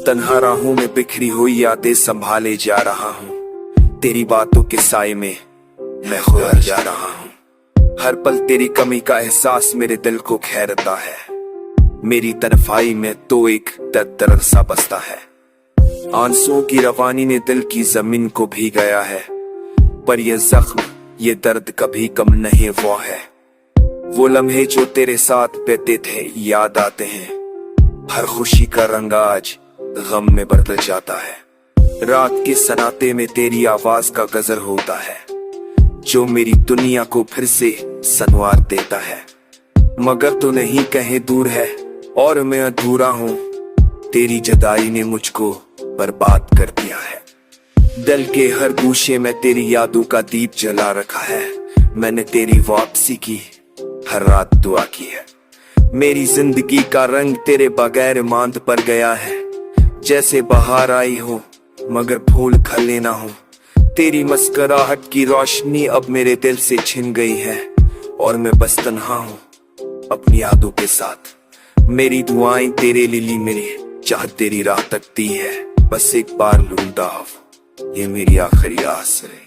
तन्हा राहों में बिखरी हुई यादें संभाले जा रहा हूँ। तेरी बातों के साए में मैं खोया जा रहा हूँ। हर पल तेरी कमी का एहसास मेरे दिल को घेरता है। मेरी तन्हाई में तो एक दर्द सा बसता है। आंसुओं की रवानी ने दिल की जमीन को भिगाया है, पर यह जख्म ये दर्द कभी कम नहीं हुआ है। वो लम्हे जो तेरे साथ बीते थे याद आते हैं। हर खुशी का रंग आज गम में बदल जाता है। रात के सन्नाटे में तेरी आवाज का गजर होता है, जो मेरी दुनिया को फिर से संवार देता है। मगर तो नहीं कहीं दूर है और मैं अधूरा हूँ। तेरी जुदाई ने मुझको बर्बाद कर दिया है। दिल के हर गूशे में तेरी यादों का दीप जला रखा है। मैंने तेरी वापसी की हर रात दुआ की है। मेरी जिंदगी का रंग तेरे बगैर मांद पर गया है। जैसे बाहर आई हो मगर फूल खिले ना हो। तेरी मुस्कुराहट की रोशनी अब मेरे दिल से छिन गई है और मैं बस तन्हा हूँ अपनी यादों के साथ। मेरी दुआएं तेरे लिए मेरी चाह तेरी राह तकती है। बस एक बार लूंगा, ये मेरी आखिरी आस है।